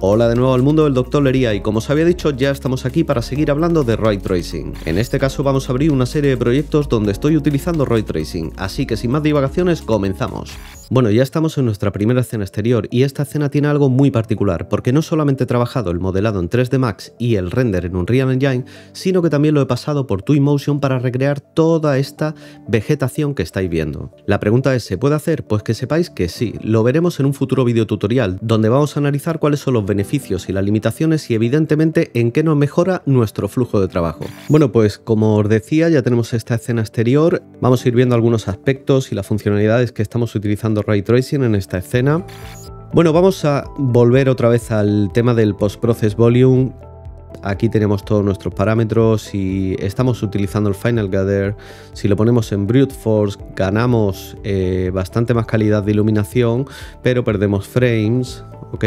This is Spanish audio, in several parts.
Hola de nuevo al mundo del Dr. Lería y como os había dicho ya estamos aquí para seguir hablando de Ray Tracing. En este caso vamos a abrir una serie de proyectos donde estoy utilizando Ray Tracing, así que sin más divagaciones comenzamos. Bueno, ya estamos en nuestra primera escena exterior y esta escena tiene algo muy particular porque no solamente he trabajado el modelado en 3D Max y el render en Unreal Engine, sino que también lo he pasado por Twinmotion para recrear toda esta vegetación que estáis viendo. La pregunta es, ¿se puede hacer? Pues que sepáis que sí, lo veremos en un futuro video tutorial donde vamos a analizar cuáles son los beneficios y las limitaciones y evidentemente en qué nos mejora nuestro flujo de trabajo. Bueno, pues como os decía, ya tenemos esta escena exterior, vamos a ir viendo algunos aspectos y las funcionalidades que estamos utilizando Ray Tracing en esta escena. Bueno, vamos a volver otra vez al tema del Post-Process Volume. Aquí tenemos todos nuestros parámetros y estamos utilizando el Final Gather. Si lo ponemos en Brute Force ganamos bastante más calidad de iluminación, pero perdemos frames, ¿ok?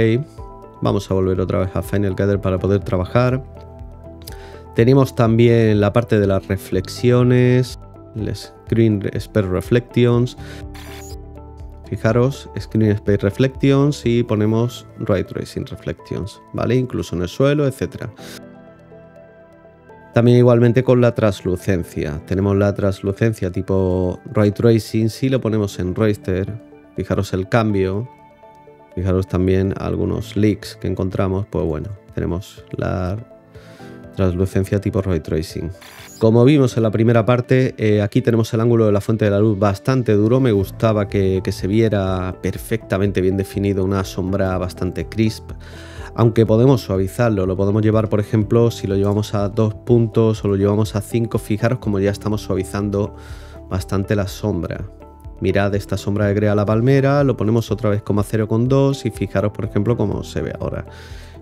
Vamos a volver otra vez a Final Gather para poder trabajar. Tenemos también la parte de las reflexiones, el Screen Space Reflections. Fijaros, Screen Space Reflections y ponemos Ray Tracing Reflections, ¿vale? Incluso en el suelo, etc. También igualmente con la translucencia. Tenemos la translucencia tipo Ray Tracing, si lo ponemos en Raster, fijaros el cambio. Fijaros también algunos leaks que encontramos, pues bueno, tenemos la translucencia tipo Ray Tracing. Como vimos en la primera parte, aquí tenemos el ángulo de la fuente de la luz bastante duro. Me gustaba que se viera perfectamente bien definido, una sombra bastante crisp. Aunque podemos suavizarlo, lo podemos llevar, por ejemplo, si lo llevamos a 2 puntos o lo llevamos a 5, fijaros como ya estamos suavizando bastante la sombra. Mirad esta sombra que crea la palmera, lo ponemos otra vez como a 0,2 y fijaros, por ejemplo, cómo se ve ahora.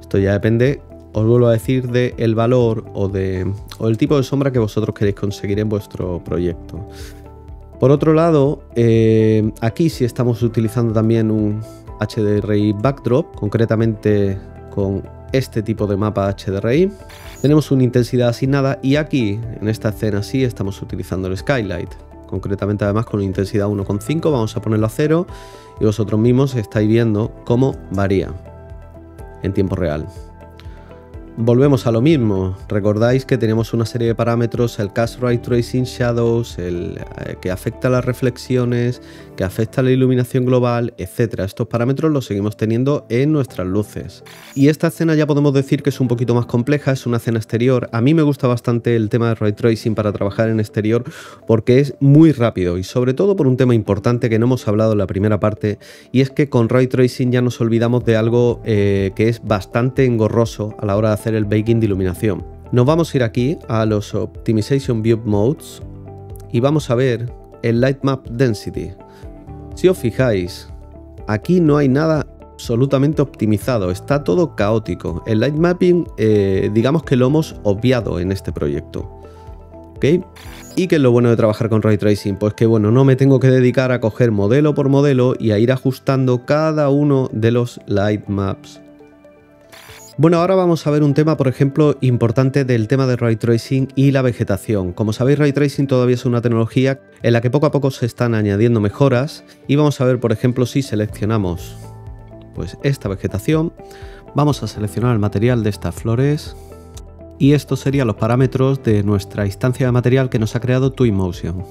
Esto ya depende, os vuelvo a decir, del valor o el tipo de sombra que vosotros queréis conseguir en vuestro proyecto. Por otro lado, aquí sí estamos utilizando también un HDRI Backdrop, concretamente con este tipo de mapa HDRI. Tenemos una intensidad asignada y aquí, en esta escena sí, estamos utilizando el Skylight. Concretamente además con una intensidad 1,5, vamos a ponerlo a 0 y vosotros mismos estáis viendo cómo varía en tiempo real. Volvemos a lo mismo, recordáis que tenemos una serie de parámetros, el Cast Ray Tracing Shadows, que afecta a las reflexiones, que afecta a la iluminación global, etc. Estos parámetros los seguimos teniendo en nuestras luces. Y esta escena ya podemos decir que es un poquito más compleja, es una escena exterior. A mí me gusta bastante el tema de Ray Tracing para trabajar en exterior porque es muy rápido y sobre todo por un tema importante que no hemos hablado en la primera parte, y es que con Ray Tracing ya nos olvidamos de algo que es bastante engorroso a la hora de hacer el baking de iluminación. Nos vamos a ir aquí a los Optimization View Modes y vamos a ver el Light Map Density. Si os fijáis, aquí no hay nada absolutamente optimizado, está todo caótico. El Light Mapping, digamos que lo hemos obviado en este proyecto. ¿Ok? ¿Y qué es lo bueno de trabajar con Ray Tracing? Pues que bueno, no me tengo que dedicar a coger modelo por modelo y a ir ajustando cada uno de los Light Maps. Bueno, ahora vamos a ver un tema, por ejemplo, importante del tema de Ray Tracing y la vegetación. Como sabéis, Ray Tracing todavía es una tecnología en la que poco a poco se están añadiendo mejoras y vamos a ver, por ejemplo, si seleccionamos pues esta vegetación, vamos a seleccionar el material de estas flores y estos serían los parámetros de nuestra instancia de material que nos ha creado Twinmotion.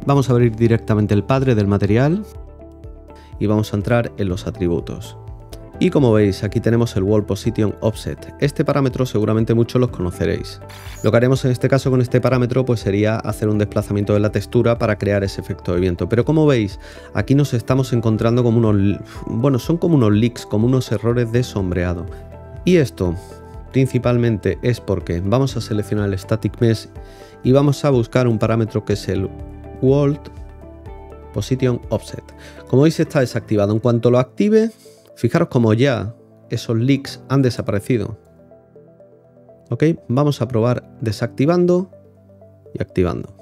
Vamos a abrir directamente el padre del material y vamos a entrar en los atributos. Y como veis, aquí tenemos el Wall Position Offset. Este parámetro seguramente muchos los conoceréis. Lo que haremos en este caso con este parámetro pues sería hacer un desplazamiento de la textura para crear ese efecto de viento. Pero como veis, aquí nos estamos encontrando como unos, bueno, son como unos leaks, como unos errores de sombreado. Y esto principalmente es porque vamos a seleccionar el Static Mesh y vamos a buscar un parámetro que es el Wall Position Offset. Como veis, está desactivado. En cuanto lo active, fijaros como ya esos leaks han desaparecido. Ok, vamos a probar desactivando y activando.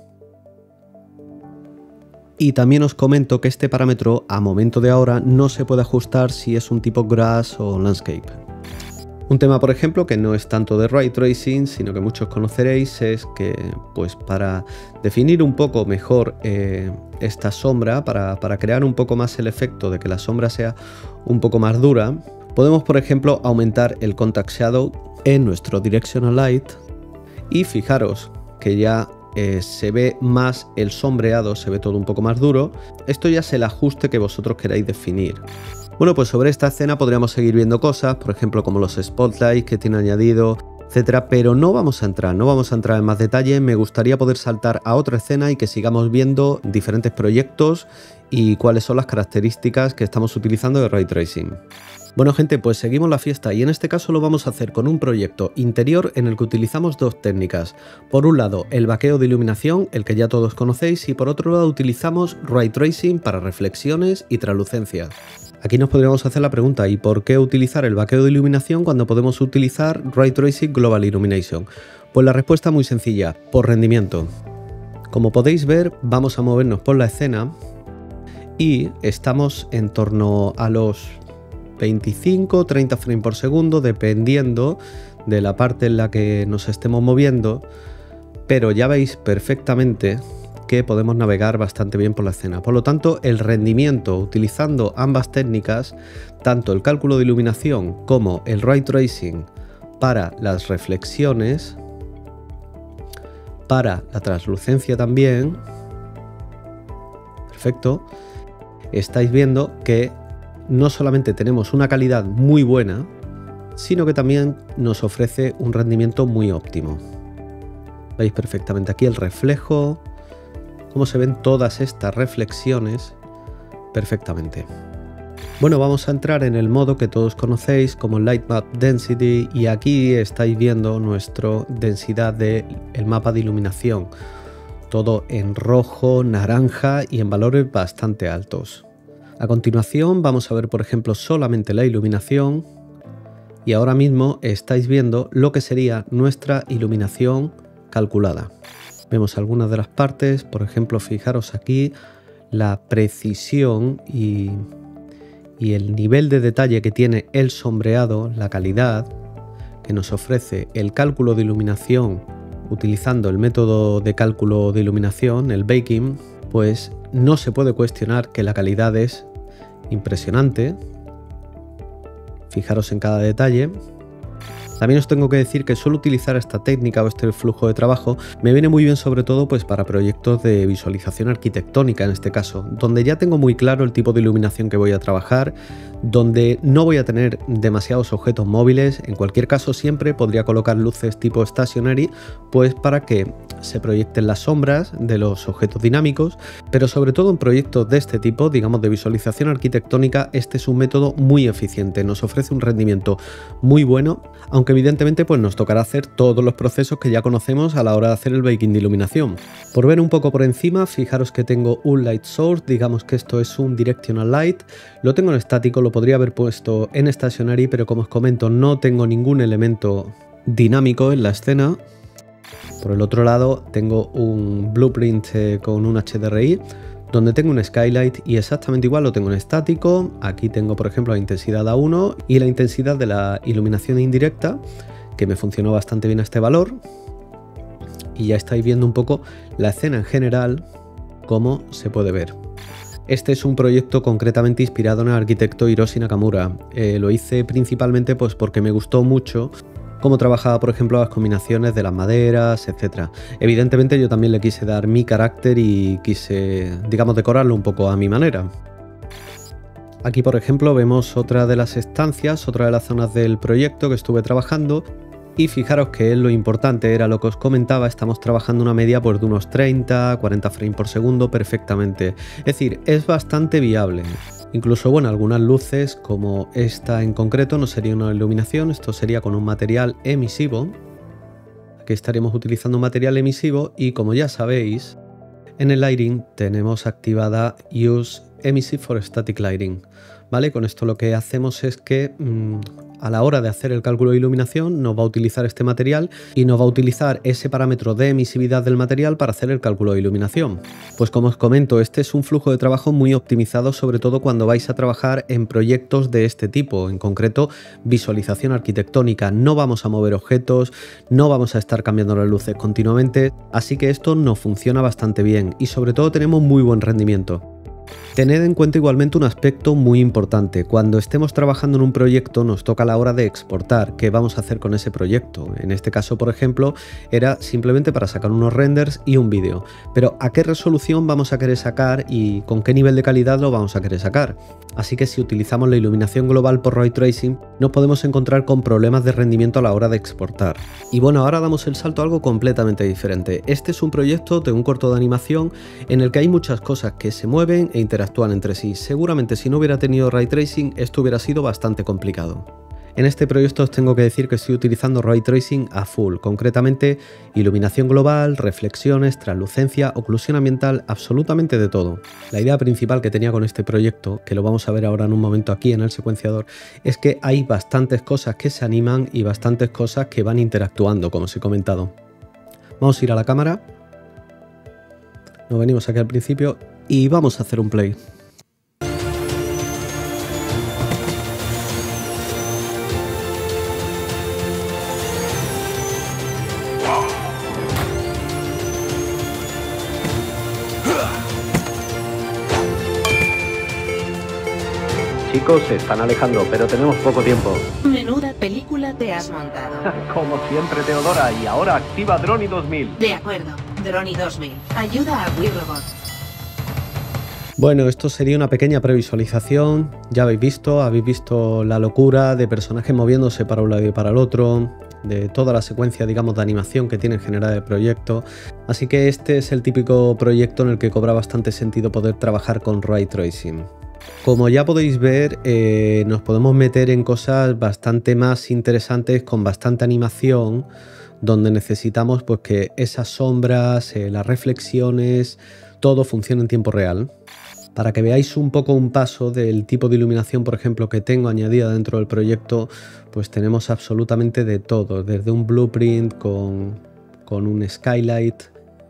Y también os comento que este parámetro a momento de ahora no se puede ajustar si es un tipo Grass o Landscape. Un tema, por ejemplo, que no es tanto de Ray Tracing, sino que muchos conoceréis, es que pues para definir un poco mejor esta sombra, para crear un poco más el efecto de que la sombra sea un poco más dura, Podemos, por ejemplo, aumentar el Contact Shadow en nuestro Directional Light y fijaros que ya se ve más el sombreado, se ve todo un poco más duro. Esto ya es el ajuste que vosotros queráis definir. Bueno, pues sobre esta escena podríamos seguir viendo cosas, por ejemplo, como los spotlights que tiene añadido, etcétera, pero no vamos a entrar en más detalle. Me gustaría poder saltar a otra escena y que sigamos viendo diferentes proyectos y cuáles son las características que estamos utilizando de Ray Tracing. Bueno gente, pues seguimos la fiesta y en este caso lo vamos a hacer con un proyecto interior en el que utilizamos dos técnicas. Por un lado el vaqueo de iluminación, el que ya todos conocéis, y por otro lado utilizamos Ray Tracing para reflexiones y translucencia. Aquí nos podríamos hacer la pregunta, ¿y por qué utilizar el vaqueo de iluminación cuando podemos utilizar Ray Tracing Global Illumination? Pues la respuesta es muy sencilla, por rendimiento. Como podéis ver, vamos a movernos por la escena y estamos en torno a los 25-30 frames por segundo, dependiendo de la parte en la que nos estemos moviendo, pero ya veis perfectamente que podemos navegar bastante bien por la escena. Por lo tanto, el rendimiento utilizando ambas técnicas, tanto el cálculo de iluminación como el Ray Tracing para las reflexiones, para la translucencia también, perfecto, estáis viendo que no solamente tenemos una calidad muy buena, sino que también nos ofrece un rendimiento muy óptimo. Veis perfectamente aquí el reflejo, cómo se ven todas estas reflexiones perfectamente. Bueno, vamos a entrar en el modo que todos conocéis como Light Map Density y aquí estáis viendo nuestra densidad del mapa de iluminación. Todo en rojo, naranja y en valores bastante altos. A continuación vamos a ver por ejemplo solamente la iluminación y ahora mismo estáis viendo lo que sería nuestra iluminación calculada. Vemos algunas de las partes, por ejemplo fijaros aquí la precisión y el nivel de detalle que tiene el sombreado, la calidad que nos ofrece el cálculo de iluminación utilizando el método de cálculo de iluminación, el baking, pues no se puede cuestionar que la calidad es impresionante. Fijaros en cada detalle. También os tengo que decir que suelo utilizar esta técnica o este flujo de trabajo. Me viene muy bien sobre todo pues para proyectos de visualización arquitectónica en este caso, donde ya tengo muy claro el tipo de iluminación que voy a trabajar, donde no voy a tener demasiados objetos móviles. En cualquier caso siempre podría colocar luces tipo stationary pues para que se proyecten las sombras de los objetos dinámicos, pero sobre todo en proyectos de este tipo, digamos de visualización arquitectónica, este es un método muy eficiente, nos ofrece un rendimiento muy bueno, aunque evidentemente pues nos tocará hacer todos los procesos que ya conocemos a la hora de hacer el baking de iluminación. Por ver un poco por encima, fijaros que tengo un light source, digamos que esto es un directional light, lo tengo en estático, lo podría haber puesto en stationary, pero como os comento no tengo ningún elemento dinámico en la escena. Por el otro lado tengo un blueprint con un HDRI donde tengo un skylight y exactamente igual lo tengo en estático. Aquí tengo por ejemplo la intensidad A1 y la intensidad de la iluminación indirecta, que me funcionó bastante bien a este valor. Y ya estáis viendo un poco la escena en general, como se puede ver. Este es un proyecto concretamente inspirado en el arquitecto Hiroshi Nakamura. Lo hice principalmente pues porque me gustó mucho cómo trabajaba por ejemplo las combinaciones de las maderas, etc. Evidentemente yo también le quise dar mi carácter y quise, digamos, decorarlo un poco a mi manera. Aquí por ejemplo vemos otra de las estancias, otra de las zonas del proyecto que estuve trabajando. Y fijaros que lo importante era lo que os comentaba, estamos trabajando una media pues, de unos 30-40 frames por segundo perfectamente. Es decir, es bastante viable. Incluso, bueno, algunas luces como esta en concreto no sería una iluminación, esto sería con un material emisivo. Aquí estaríamos utilizando un material emisivo y como ya sabéis, en el lighting tenemos activada Use Emissive for Static Lighting. ¿Vale? Con esto lo que hacemos es que a la hora de hacer el cálculo de iluminación nos va a utilizar este material y nos va a utilizar ese parámetro de emisividad del material para hacer el cálculo de iluminación. Pues como os comento, este es un flujo de trabajo muy optimizado, sobre todo cuando vais a trabajar en proyectos de este tipo, en concreto visualización arquitectónica. No vamos a mover objetos, no vamos a estar cambiando las luces continuamente, así que esto nos funciona bastante bien y sobre todo tenemos muy buen rendimiento. Tened en cuenta igualmente un aspecto muy importante. Cuando estemos trabajando en un proyecto nos toca la hora de exportar. ¿Qué vamos a hacer con ese proyecto? En este caso, por ejemplo, era simplemente para sacar unos renders y un vídeo. Pero ¿a qué resolución vamos a querer sacar y con qué nivel de calidad lo vamos a querer sacar? Así que si utilizamos la iluminación global por Ray Tracing, nos podemos encontrar con problemas de rendimiento a la hora de exportar. Y bueno, ahora damos el salto a algo completamente diferente. Este es un proyecto de un corto de animación en el que hay muchas cosas que se mueven e interactúan entre sí. Seguramente si no hubiera tenido Ray Tracing esto hubiera sido bastante complicado. En este proyecto os tengo que decir que estoy utilizando Ray Tracing a full, concretamente iluminación global, reflexiones, translucencia, oclusión ambiental, absolutamente de todo. La idea principal que tenía con este proyecto, que lo vamos a ver ahora en un momento aquí en el secuenciador, es que hay bastantes cosas que se animan y bastantes cosas que van interactuando, como os he comentado. Vamos a ir a la cámara, nos venimos aquí al principio y vamos a hacer un play. Chicos, se están alejando, pero tenemos poco tiempo. Menuda película te has montado. Como siempre, Teodora, y ahora activa Droni 2000. De acuerdo, Droni 2000. Ayuda a WeRobot. Bueno, esto sería una pequeña previsualización. Ya habéis visto la locura de personajes moviéndose para un lado y para el otro, de toda la secuencia, digamos, de animación que tiene en general el proyecto. Así que este es el típico proyecto en el que cobra bastante sentido poder trabajar con Ray Tracing. Como ya podéis ver, nos podemos meter en cosas bastante más interesantes con bastante animación, donde necesitamos pues que esas sombras, las reflexiones, todo funcione en tiempo real. Para que veáis un poco un paso del tipo de iluminación, por ejemplo, que tengo añadida dentro del proyecto, pues tenemos absolutamente de todo, desde un blueprint con un skylight.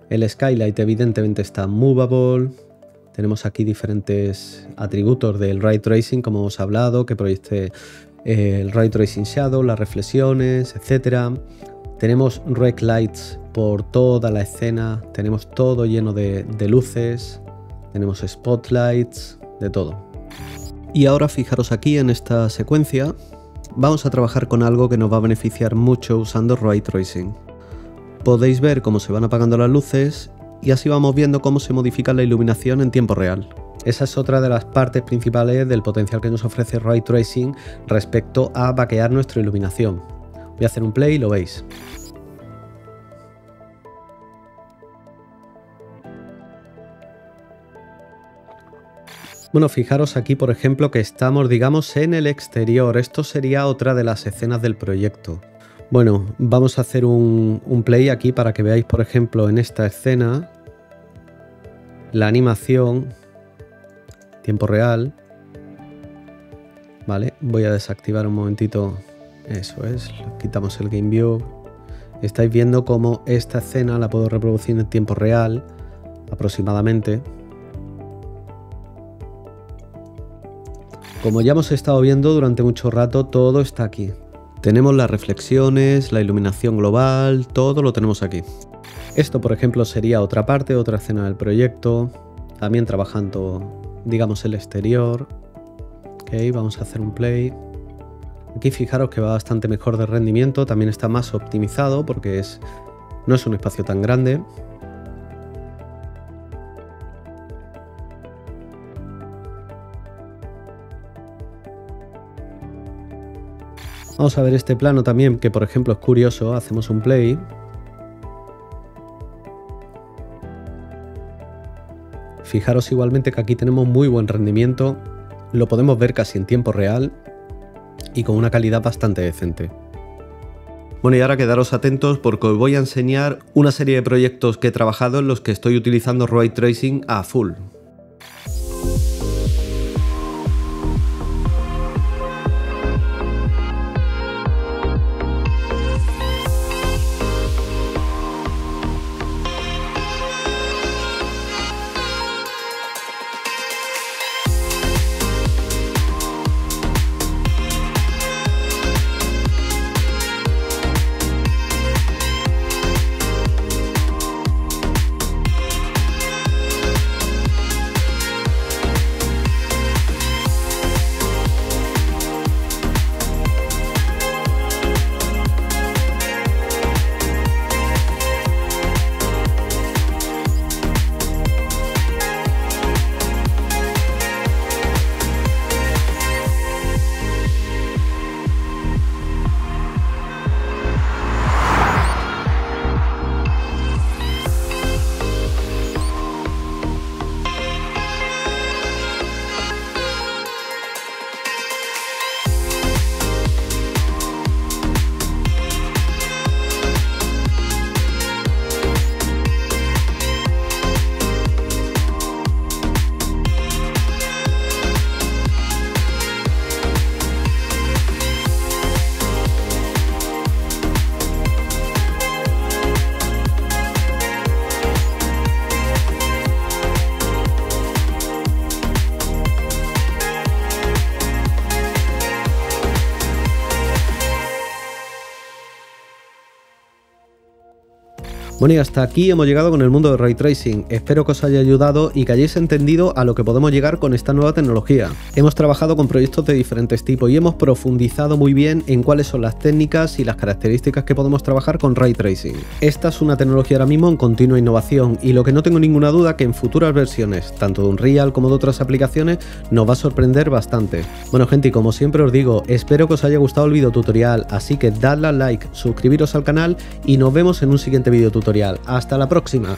El skylight evidentemente está movable. Tenemos aquí diferentes atributos del Ray Tracing, como hemos hablado, que proyecte el Ray Tracing Shadow, las reflexiones, etc. Tenemos Rec Lights por toda la escena, tenemos todo lleno de luces, tenemos spotlights, de todo. Y ahora fijaros aquí en esta secuencia, vamos a trabajar con algo que nos va a beneficiar mucho usando Ray Tracing. Podéis ver cómo se van apagando las luces y así vamos viendo cómo se modifica la iluminación en tiempo real. Esa es otra de las partes principales del potencial que nos ofrece Ray Tracing respecto a vaquear nuestra iluminación. Voy a hacer un play y lo veis. Bueno, fijaros aquí, por ejemplo, que estamos, digamos, en el exterior. Esto sería otra de las escenas del proyecto. Bueno, vamos a hacer un play aquí para que veáis, por ejemplo, en esta escena la animación tiempo real. Vale, voy a desactivar un momentito. Eso es, quitamos el Game View. Estáis viendo cómo esta escena la puedo reproducir en tiempo real, aproximadamente. Como ya hemos estado viendo durante mucho rato, todo está aquí. Tenemos las reflexiones, la iluminación global, todo lo tenemos aquí. Esto, por ejemplo, sería otra parte, otra escena del proyecto. También trabajando, digamos, el exterior. Ok, vamos a hacer un play. Aquí fijaros que va bastante mejor de rendimiento. También está más optimizado porque no es un espacio tan grande. Vamos a ver este plano también, que por ejemplo es curioso. Hacemos un play. Fijaros igualmente que aquí tenemos muy buen rendimiento. Lo podemos ver casi en tiempo real y con una calidad bastante decente. Bueno, y ahora quedaros atentos porque os voy a enseñar una serie de proyectos que he trabajado en los que estoy utilizando Ray Tracing a full. Bueno, y hasta aquí hemos llegado con el mundo de Ray Tracing. Espero que os haya ayudado y que hayáis entendido a lo que podemos llegar con esta nueva tecnología. Hemos trabajado con proyectos de diferentes tipos y hemos profundizado muy bien en cuáles son las técnicas y las características que podemos trabajar con Ray Tracing. Esta es una tecnología ahora mismo en continua innovación y lo que no tengo ninguna duda que en futuras versiones, tanto de Unreal como de otras aplicaciones, nos va a sorprender bastante. Bueno gente, y como siempre os digo, espero que os haya gustado el video tutorial, así que dadle al like, suscribiros al canal y nos vemos en un siguiente video tutorial. ¡Hasta la próxima!